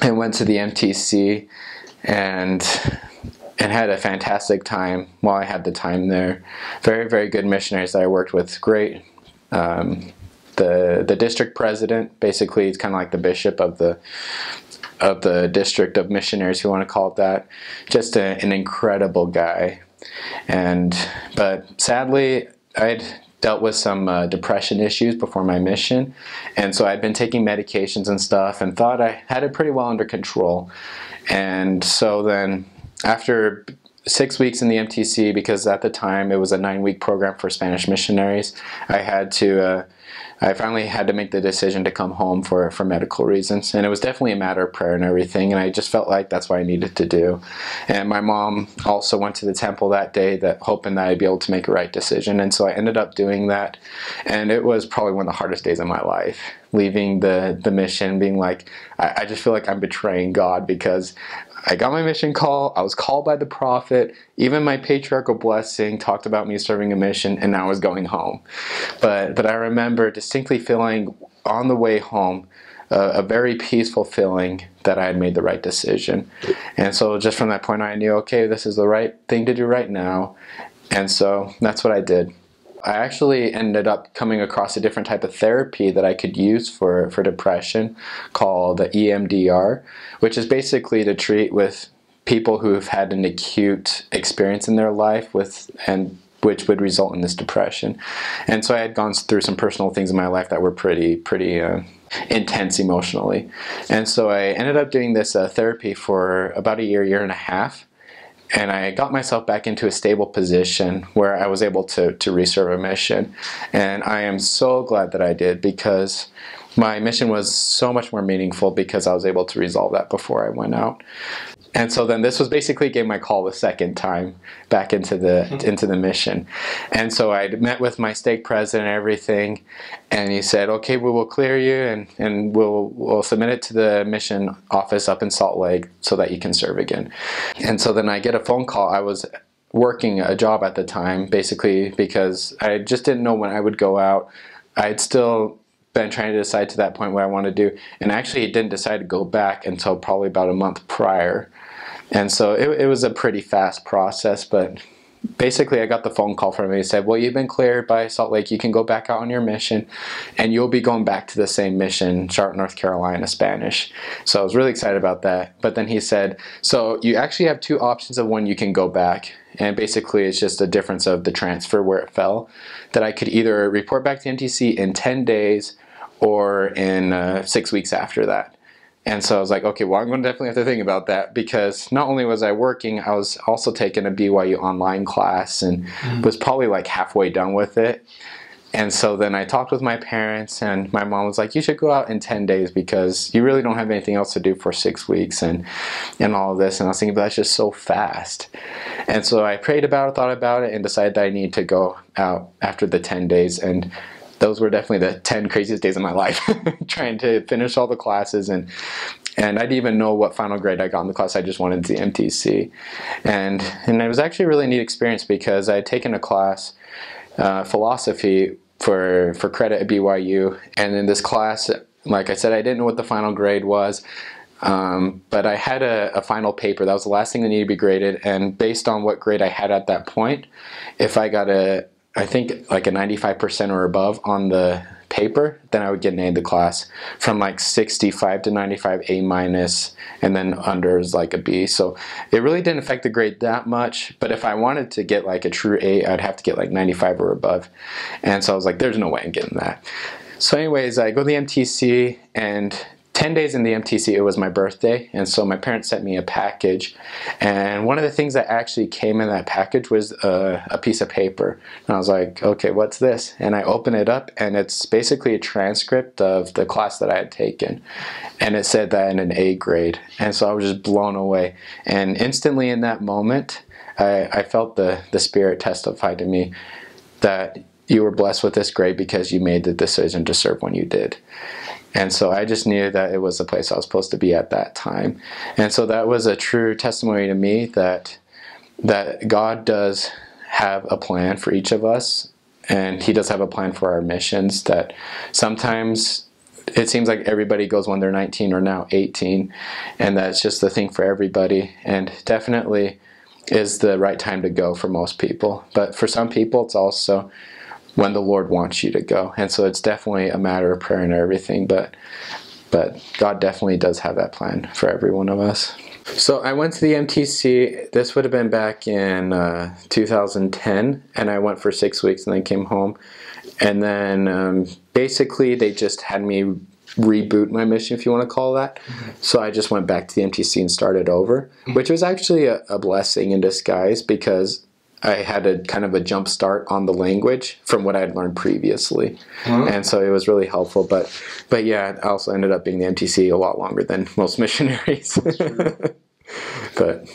and went to the MTC and had a fantastic time while I had the time there. Very, very good missionaries that I worked with. Great. The district president, basically, it's kind of like the bishop of the district of missionaries, if you want to call it that. Just an incredible guy. But sadly, I'd dealt with some depression issues before my mission, and so I'd been taking medications and stuff and thought I had it pretty well under control. And so then after 6 weeks in the MTC, because at the time it was a 9-week program for Spanish missionaries, I finally had to make the decision to come home for medical reasons. And it was definitely a matter of prayer and everything, and I just felt like that's what I needed to do. And my mom also went to the temple that day, hoping that I'd be able to make a right decision. And so I ended up doing that. And it was probably one of the hardest days of my life, leaving the mission, being like, I just feel like I'm betraying God, because I got my mission call, I was called by the prophet, even my patriarchal blessing talked about me serving a mission, and now I was going home. But I remember distinctly feeling on the way home a very peaceful feeling that I had made the right decision. And so just from that point I knew, okay, this is the right thing to do right now. And so that's what I did. I actually ended up coming across a different type of therapy that I could use for depression called the EMDR, which is basically to treat with people who've had an acute experience in their life which would result in this depression. And so I had gone through some personal things in my life that were pretty intense emotionally. And so I ended up doing this therapy for about a year and a half. And I got myself back into a stable position where I was able to reserve a mission. And I am so glad that I did, because my mission was so much more meaningful because I was able to resolve that before I went out. And so then this was basically gave my call the second time back into the mission. And so I met with my stake president and everything, and he said, okay, we will clear you and we'll submit it to the mission office up in Salt Lake so that you can serve again. And so then I get a phone call. I was working a job at the time, basically because I just didn't know when I would go out. I'd still been trying to decide to that point what I want to do, and actually didn't decide to go back until probably about a month prior. And so it was a pretty fast process, but basically I got the phone call from him. He said, well, you've been cleared by Salt Lake, you can go back out on your mission, and you'll be going back to the same mission, Charlotte, North Carolina, Spanish. So I was really excited about that. But then he said, so you actually have two options of when you can go back, and basically it's just a difference of the transfer where it fell, that I could either report back to MTC in 10 days or in 6 weeks after that. And so I was like, okay, well, I'm going to definitely have to think about that, because not only was I working, I was also taking a BYU online class and was probably like halfway done with it. And so then I talked with my parents, and my mom was like, you should go out in 10 days because you really don't have anything else to do for 6 weeks and all of this. And I was thinking, but that's just so fast. And so I prayed about it, thought about it, and decided that I needed to go out after the 10 days. And those were definitely the 10 craziest days of my life, trying to finish all the classes, and I didn't even know what final grade I got in the class. I just wanted the MTC, and it was actually a really neat experience, because I had taken a class, philosophy, for credit at BYU, and in this class, like I said, I didn't know what the final grade was. But I had a final paper. That was the last thing that needed to be graded, and based on what grade I had at that point, if I got I think like a 95% or above on the paper, then I would get an A in the class. From like 65 to 95, A minus, and then under is like a B. So it really didn't affect the grade that much, but if I wanted to get like a true A, I'd have to get like 95 or above. And so I was like, there's no way I'm getting that. So anyways, I go to the MTC, and 10 days in the MTC, it was my birthday, and so my parents sent me a package, and one of the things that actually came in that package was a piece of paper. And I was like, okay, what's this? And I open it up, and it's basically a transcript of the class that I had taken, and it said that in an A grade. And so I was just blown away, and instantly in that moment I felt the Spirit testify to me that you were blessed with this grade because you made the decision to serve when you did. And so I just knew that it was the place I was supposed to be at that time. And so that was a true testimony to me that God does have a plan for each of us, and He does have a plan for our missions, that sometimes it seems like everybody goes when they're 19 or now 18, and that's just the thing for everybody, and definitely is the right time to go for most people. But for some people, it's also when the Lord wants you to go, and so it's definitely a matter of prayer and everything, but God definitely does have that plan for every one of us. So I went to the MTC. This would have been back in 2010, and I went for 6 weeks and then came home. And then basically they just had me reboot my mission, if you want to call that. So I just went back to the MTC and started over, which was actually a blessing in disguise, because I had a kind of a jump start on the language from what I had learned previously. And so it was really helpful. But yeah, I also ended up being the MTC a lot longer than most missionaries. But